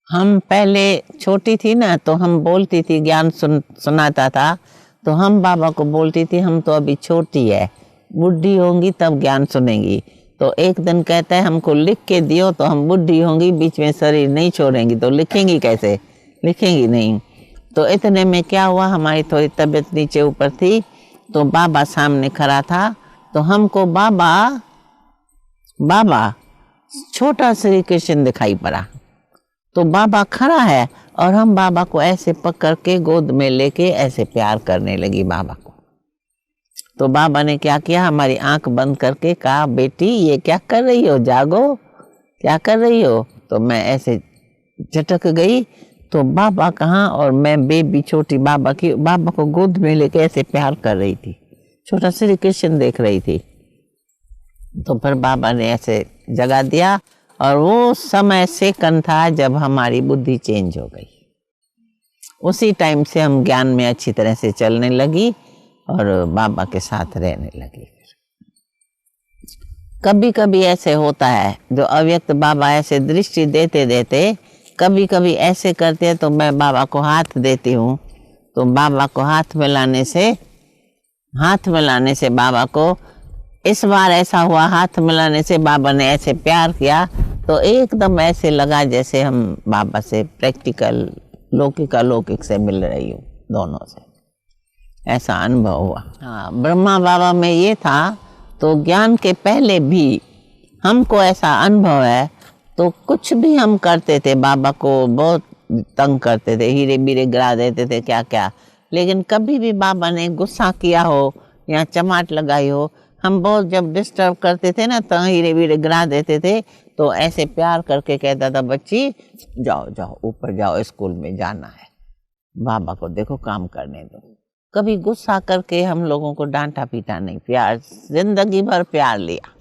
हम पहले छोटी थी ना, तो हम बोलती थी, ज्ञान सुनाता था, तो हम बाबा को बोलती थी हम तो अभी छोटी है, बुढ़ी होंगी तब ज्ञान सुनेंगी। तो एक दिन कहता है हमको लिख के दियो, तो हम बुढ़ी होंगी, बीच में शरीर नहीं छोड़ेंगी, तो लिखेंगी कैसे, लिखेंगी नहीं। तो इतने में क्या हुआ, हमारी थोड़ी तबीयत नीचे ऊपर थी, तो बाबा सामने खड़ा था, तो हमको बाबा बाबा छोटा श्री कृष्ण दिखाई पड़ा। तो बाबा खड़ा है और हम बाबा को ऐसे पकड़ के गोद में लेके ऐसे प्यार करने लगी बाबा को। तो बाबा ने क्या किया, हमारी आंख बंद करके कहा, बेटी ये क्या कर रही हो, जागो, क्या कर रही हो। तो मैं ऐसे झटक गई, तो बाबा कहाँ, और मैं बेबी छोटी बाबा को गोद में लेके ऐसे प्यार कर रही थी, छोटा श्री कृष्ण देख रही थी। तो फिर बाबा ने ऐसे जगा दिया, और वो समय सेकंड था जब हमारी बुद्धि चेंज हो गई। उसी टाइम से हम ज्ञान में अच्छी तरह से चलने लगी और बाबा के साथ रहने लगी। कभी कभी ऐसे होता है, जो अव्यक्त बाबा ऐसे दृष्टि देते देते कभी कभी ऐसे करते हैं, तो मैं बाबा को हाथ देती हूँ, तो बाबा को हाथ मिलाने से बाबा को, इस बार ऐसा हुआ, हाथ मिलाने से बाबा ने ऐसे प्यार किया, तो एकदम ऐसे लगा जैसे हम बाबा से प्रैक्टिकल लौकिक से मिल रही हूँ, दोनों से, ऐसा अनुभव हुआ। हाँ, ब्रह्मा बाबा में ये था, तो ज्ञान के पहले भी हमको ऐसा अनुभव है। तो कुछ भी हम करते थे, बाबा को बहुत तंग करते थे, हीरे बीरे गिरा देते थे, क्या क्या, लेकिन कभी भी बाबा ने गुस्सा किया हो या चमाट लगाई हो, हम बहुत जब डिस्टर्ब करते थे ना, तो हीरे वीरे गिरा देते थे, तो ऐसे प्यार करके कहता था, बच्ची जाओ जाओ ऊपर जाओ, स्कूल में जाना है, बाबा को देखो काम करने दो। कभी गुस्सा करके हम लोगों को डांटा पीटा नहीं, प्यार, जिंदगी भर प्यार लिया।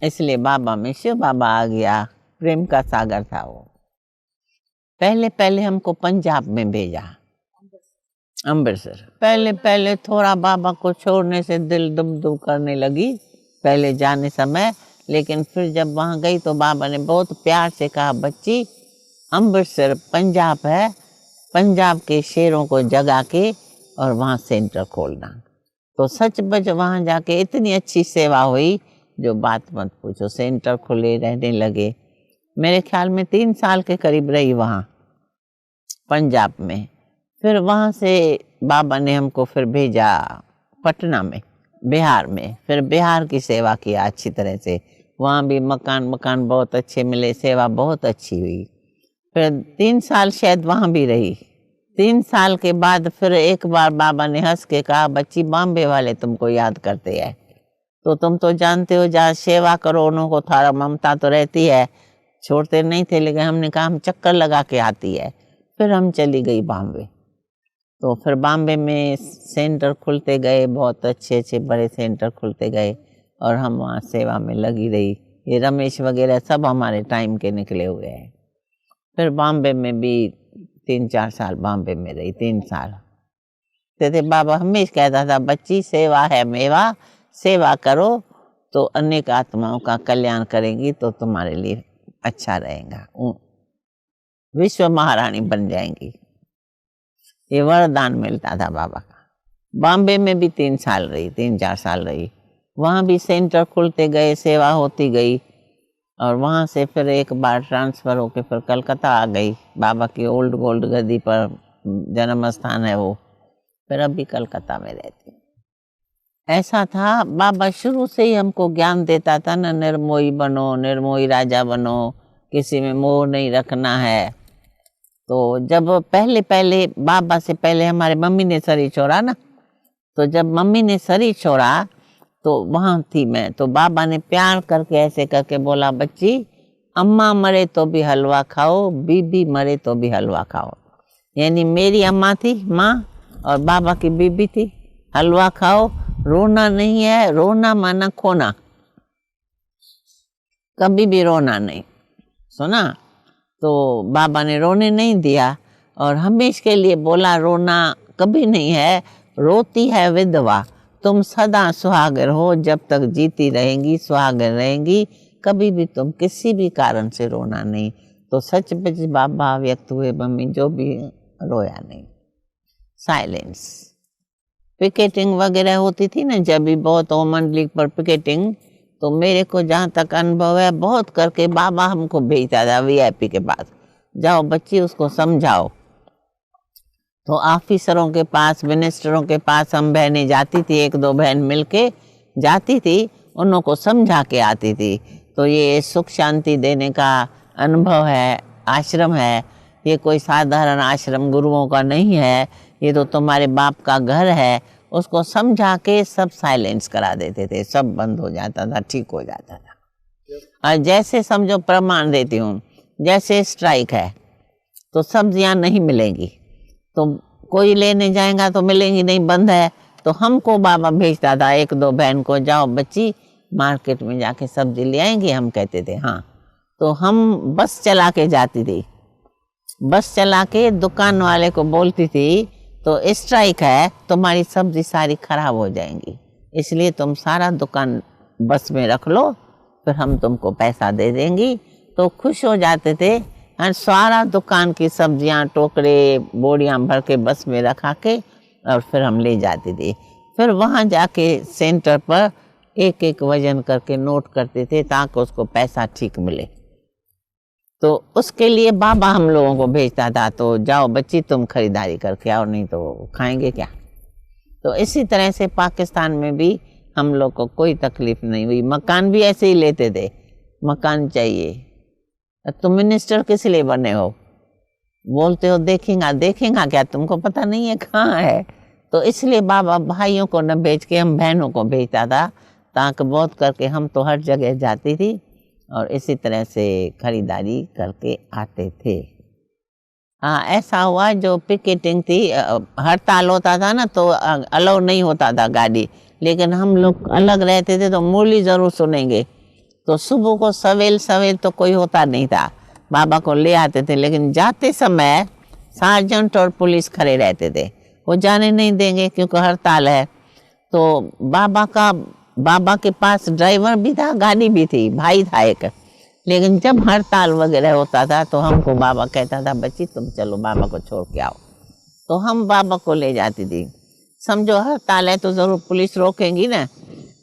इसलिए बाबा में शिव बाबा आ गया, प्रेम का सागर था वो। पहले हमको पंजाब में भेजा, अमृतसर। पहले थोड़ा बाबा को छोड़ने से दिल दुम दुम करने लगी पहले जाने समय, लेकिन फिर जब वहाँ गई तो बाबा ने बहुत प्यार से कहा, बच्ची अमृतसर पंजाब है, पंजाब के शेरों को जगा के और वहाँ सेंटर खोलना। तो सच बच वहाँ जाके इतनी अच्छी सेवा हुई, जो बात मत पूछो। सेंटर खुले, रहने लगे, मेरे ख्याल में 3 साल के करीब रही वहाँ पंजाब में। फिर वहाँ से बाबा ने हमको फिर भेजा पटना में, बिहार में। फिर बिहार की सेवा किया अच्छी तरह से, वहाँ भी मकान बहुत अच्छे मिले, सेवा बहुत अच्छी हुई। फिर 3 साल शायद वहाँ भी रही। 3 साल के बाद फिर एक बार बाबा ने हंस के कहा, बच्ची बॉम्बे वाले तुमको याद करते हैं, तो तुम तो जानते हो, जहाँ सेवा करो उनको थोड़ा ममता तो रहती है, छोड़ते नहीं थे, लेकिन हमने कहा हम चक्कर लगा के आती है। फिर हम चली गई बॉम्बे। तो फिर बॉम्बे में सेंटर खुलते गए, बहुत अच्छे बड़े सेंटर खुलते गए, और हम वहाँ सेवा में लगी रही। ये रमेश वगैरह सब हमारे टाइम के निकले हुए हैं। फिर बॉम्बे में भी 3-4 साल बॉम्बे में रही, 3 साल। थे बाबा हमेशा कहता था, बच्ची सेवा है मेवा, सेवा करो तो अनेक आत्माओं का कल्याण करेंगी, तो तुम्हारे लिए अच्छा रहेगा, विश्व महारानी बन जाएंगी। ये वरदान मिलता था बाबा का। बॉम्बे में भी 3-4 साल रही। वहाँ भी सेंटर खुलते गए, सेवा होती गई, और वहाँ से फिर एक बार ट्रांसफ़र होके फिर कलकत्ता आ गई। बाबा की ओल्ड गोल्ड गद्दी पर जन्म स्थान है वो। फिर अभी कलकत्ता में रहती हूँ। ऐसा था, बाबा शुरू से ही हमको ज्ञान देता था ना, निर्मोही बनो, निर्मोही राजा बनो, किसी में मोह नहीं रखना है। तो जब पहले बाबा से पहले हमारे मम्मी ने शरीर छोड़ा ना, तो जब मम्मी ने शरीर छोड़ा तो वहाँ थी मैं, तो बाबा ने प्यार करके ऐसे करके बोला, बच्ची अम्मा मरे तो भी हलवा खाओ, बीबी मरे तो भी हलवा खाओ। यानी मेरी अम्मा थी माँ, और बाबा की बीबी थी। हलवा खाओ, रोना नहीं है, रोना माना खोना, कभी भी रोना नहीं, सुना। तो बाबा ने रोने नहीं दिया, और हमेशा के लिए बोला, रोना कभी नहीं है, रोती है विधवा, तुम सदा सुहागर हो, जब तक जीती रहेंगी सुहागर रहेंगी, कभी भी तुम किसी भी कारण से रोना नहीं। तो सच में बाबा व्यक्त हुए, मम्मी जो भी रोया नहीं। साइलेंस। पिकेटिंग वगैरह होती थी ना, जब भी बहुत वुमेन लीग पर पिकेटिंग, तो मेरे को जहाँ तक अनुभव है, बहुत करके बाबा हमको भेजता था वीआईपी के पास, जाओ बच्ची उसको समझाओ। तो ऑफिसरों के पास, मिनिस्टरों के पास हम बहनें जाती थी, एक दो बहन मिलके जाती थी, उन को समझा के आती थी। तो ये सुख शांति देने का अनुभव है, आश्रम है, ये कोई साधारण आश्रम गुरुओं का नहीं है, ये तो तुम्हारे बाप का घर है। उसको समझा के सब साइलेंस करा देते थे, सब बंद हो जाता था, ठीक हो जाता था। और जैसे समझो, प्रमाण देती हूँ, जैसे स्ट्राइक है तो सब्जियां नहीं मिलेंगी, तो कोई लेने जाएगा तो मिलेंगी नहीं, बंद है, तो हमको बाबा भेजता था एक दो बहन को, जाओ बच्ची मार्केट में जाके सब्जी ले आएंगे। हम कहते थे हाँ। तो हम बस चला के जाती थी, बस चला के दुकान वाले को बोलती थी, तो स्ट्राइक है, तुम्हारी सब्जी सारी खराब हो जाएंगी, इसलिए तुम सारा दुकान बस में रख लो, फिर हम तुमको पैसा दे देंगी। तो खुश हो जाते थे, और सारा दुकान की सब्जियां टोकरे बोरियां भर के बस में रखा के, और फिर हम ले जाते थे। फिर वहाँ जाके सेंटर पर एक एक वजन करके नोट करते थे, ताकि उसको पैसा ठीक मिले। तो उसके लिए बाबा हम लोगों को भेजता था, तो जाओ बच्ची तुम खरीदारी करके आओ, नहीं तो खाएंगे क्या। तो इसी तरह से पाकिस्तान में भी हम लोग को कोई तकलीफ नहीं हुई। मकान भी ऐसे ही लेते थे, मकान चाहिए, तुम मिनिस्टर किस लिए बने हो, बोलते हो देखेंगा, देखेंगा क्या, तुमको पता नहीं है कहाँ है। तो इसलिए बाबा भाइयों को न भेज के हम बहनों को भेजता था, ताकि बहुत करके हम तो हर जगह जाती थी और इसी तरह से खरीदारी करके आते थे। हाँ, ऐसा हुआ जो पिकेटिंग थी, हड़ताल होता था ना, तो अलाउ नहीं होता था गाड़ी, लेकिन हम लोग अलग रहते थे तो मुरली ज़रूर सुनेंगे। तो सुबह को सवेल सवेल तो कोई होता नहीं था, बाबा को ले आते थे, लेकिन जाते समय सार्जेंट और पुलिस खड़े रहते थे, वो जाने नहीं देंगे क्योंकि हड़ताल है। तो बाबा के पास ड्राइवर भी था, गाड़ी भी थी, भाई था एक, लेकिन जब हड़ताल वगैरह होता था तो हमको बाबा कहता था बच्ची तुम चलो बाबा को छोड़ के आओ, तो हम बाबा को ले जाती थी। समझो हड़ताल है तो ज़रूर पुलिस रोकेंगी ना,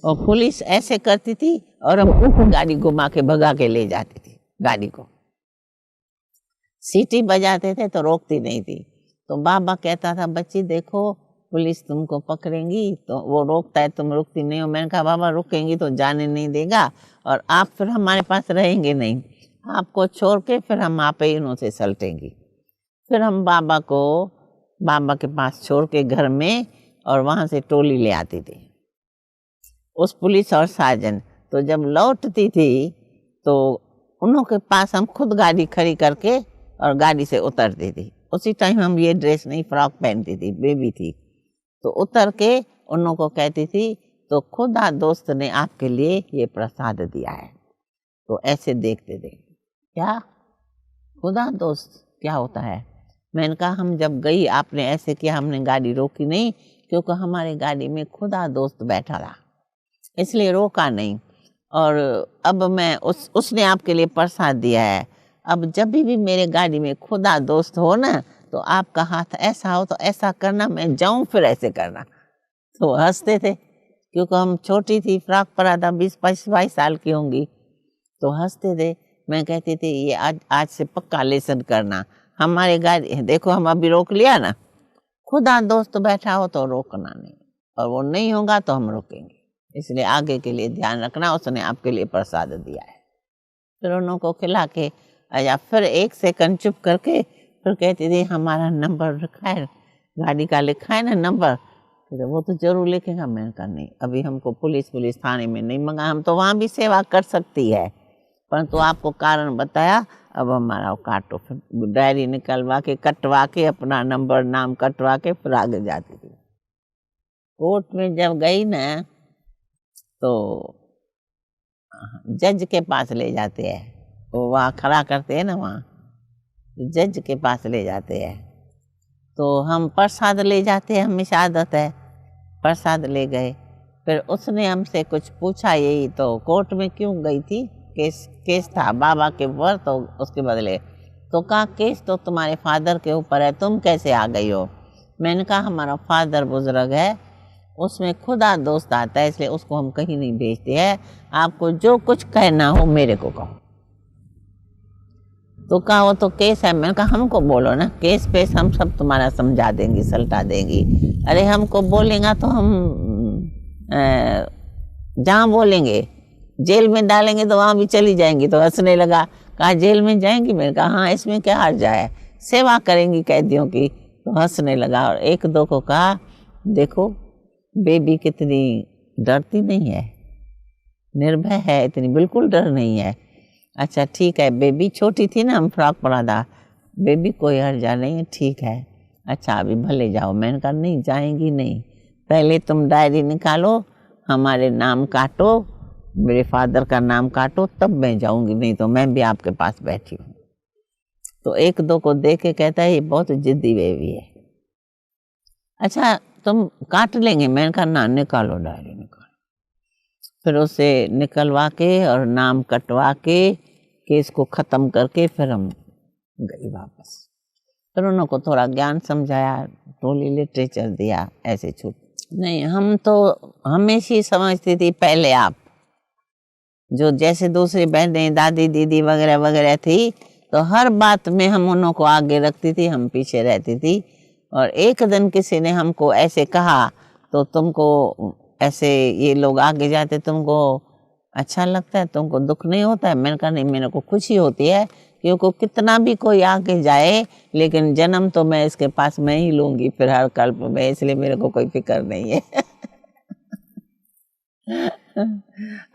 और पुलिस ऐसे करती थी और हम उनको गाड़ी घुमा के भगा के ले जाती थी, गाड़ी को सीटी बजाते थे तो रोकती नहीं थी। तो बाबा कहता था बच्ची देखो पुलिस तुमको पकड़ेंगी, तो वो रोकता है तुम रुकती नहीं हो। मैंने कहा बाबा रुकेंगी तो जाने नहीं देगा, और आप फिर हमारे पास रहेंगे नहीं, आपको छोड़ के फिर हम आप ही उनसे सलटेंगी। फिर हम बाबा को बाबा के पास छोड़ के घर में, और वहाँ से टोली ले आती थी उस पुलिस और सार्जेंट। तो जब लौटती थी तो उन्हों के पास हम खुद गाड़ी खड़ी करके और गाड़ी से उतरती थी। उसी टाइम हम ये ड्रेस नहीं, फ्रॉक पहनती थी, बेबी थी, तो उतर के उन्हों को कहती थी तो खुदा दोस्त ने आपके लिए ये प्रसाद दिया है। तो ऐसे देखते थे, क्या खुदा दोस्त क्या होता है। मैंने कहा हम जब गई आपने ऐसे किया, हमने गाड़ी रोकी नहीं, क्योंकि हमारे गाड़ी में खुदा दोस्त बैठा रहा, इसलिए रोका नहीं। और अब मैं उसने आपके लिए प्रसाद दिया है, अब जब भी मेरे गाड़ी में खुदा दोस्त हो ना, तो आपका हाथ ऐसा हो तो ऐसा करना, मैं जाऊं फिर ऐसे करना। तो हंसते थे, क्योंकि हम छोटी थी, फ्रॉक परा था, 20-22 साल की होंगी, तो हंसते थे। मैं कहती थी ये आज से पक्का लेसन करना, हमारे गाड़ी देखो हम अभी रोक लिया ना, खुदा दोस्त बैठा हो तो रोकना नहीं, और वो नहीं होगा तो हम रोकेंगे, इसलिए आगे के लिए ध्यान रखना, उसने आपके लिए प्रसाद दिया है। फिर उन्हों को खिला के या फिर 1 सेकंड चुप करके फिर कहती थी हमारा नंबर लिखा है, गाड़ी का लिखा है ना नंबर, तो वो तो जरूर लिखेगा। मैंने कहा नहीं, अभी हमको पुलिस थाने में नहीं मंगा, हम तो वहाँ भी सेवा कर सकती है, परंतु आपको कारण बताया, अब हमारा काटो। फिर डायरी निकलवा के कटवा के अपना नंबर नाम कटवा के फिर आगे जाती थी। कोर्ट में जब गई ना तो जज के पास ले जाते हैं, वो वहाँ खड़ा करते हैं ना, वहाँ जज के पास ले जाते हैं। तो हम प्रसाद ले जाते हैं, हमेशा आदत है, प्रसाद ले गए। फिर उसने हमसे कुछ पूछा, यही तो कोर्ट में क्यों गई थी केस था बाबा के ऊपर, तो उसके बदले तो कहा केस तो तुम्हारे फादर के ऊपर है, तुम कैसे आ गई हो। मैंने कहा हमारा फादर बुजुर्ग है, उसमें खुदा दोस्त आता है, इसलिए उसको हम कहीं नहीं भेजते हैं, आपको जो कुछ कहना हो मेरे को कहो। तो कहा वो तो केस है। मैंने कहा हमको बोलो ना, केस पेस हम सब तुम्हारा समझा देंगी, सल्टा देंगी। अरे हमको बोलेगा तो हम जहाँ बोलेंगे जेल में डालेंगे तो वहाँ भी चली जाएंगी। तो हंसने लगा, कहा जेल में जाएंगी। मैंने कहा हाँ, इसमें क्या हर्ज है, सेवा करेंगी कैदियों की। तो हंसने लगा और एक दो को कहा देखो बेबी कितनी डरती नहीं है, निर्भय है, इतनी बिल्कुल डर नहीं है। अच्छा ठीक है, बेबी छोटी थी ना, हम फ्रॉक पड़ा था, बेबी कोई हर्जा नहीं है, ठीक है। अच्छा अभी भले जाओ। मैंने कहा नहीं जाएंगी नहीं, पहले तुम डायरी निकालो, हमारे नाम काटो, मेरे फादर का नाम काटो, तब मैं जाऊंगी, नहीं तो मैं भी आपके पास बैठी हूँ। तो एक दो को देख के कहता है ये बहुत जिद्दी बेबी है। अच्छा तुम काट लेंगे। मैंने कहा ना, निकालो डायरी निकालो। फिर उसे निकलवा के और नाम कटवा के केस को ख़त्म करके फिर हम गए वापस। फिर उनको थोड़ा ज्ञान समझाया, टोली लिटरेचर दिया, ऐसे छूट नहीं। हम तो हमेशा ही समझती थी पहले आप, जो जैसे दूसरी बहनें दादी दीदी वगैरह वगैरह थी, तो हर बात में हम उन्हों को आगे रखती थी, हम पीछे रहती थी। और एक दिन किसी ने हमको ऐसे कहा तो तुमको ऐसे ये लोग आगे जाते, तुमको अच्छा लगता है, तुमको दुख नहीं होता है। मैंने कहा नहीं, मेरे को खुशी होती है, क्योंकि कितना भी कोई आगे जाए लेकिन जन्म तो मैं इसके पास मैं ही लूँगी फिर हर कल्प में, इसलिए मेरे को कोई फिक्र नहीं है।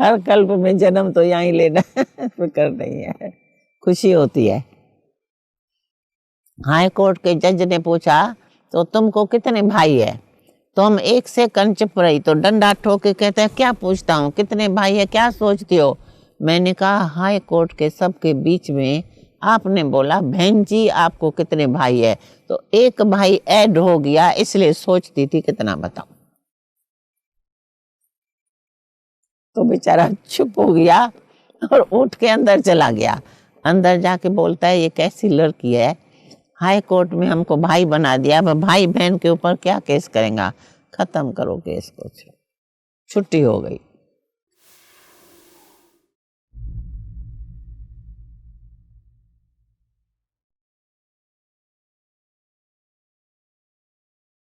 हर कल्प में जन्म तो यहाँ ही लेना, फिक्र नहीं है, खुशी होती है। हाई कोर्ट के जज ने पूछा तो तुमको कितने भाई है। तो हम एक सेकंड चुप रही, तो डंडा ठोक के कहते हैं क्या पूछता हूँ, कितने भाई है, क्या सोचती हो। मैंने कहा हाई कोर्ट के सबके बीच में आपने बोला बहन जी आपको कितने भाई है, तो एक भाई ऐड हो गया, इसलिए सोचती थी कितना बताऊं। तो बेचारा चुप हो गया और उठ के अंदर चला गया। अंदर जाके बोलता है ये कैसी लड़की है, हाई कोर्ट में हमको भाई बना दिया, अब भाई बहन के ऊपर क्या केस करेगा, खत्म करो केस को। छुट्टी हो गई।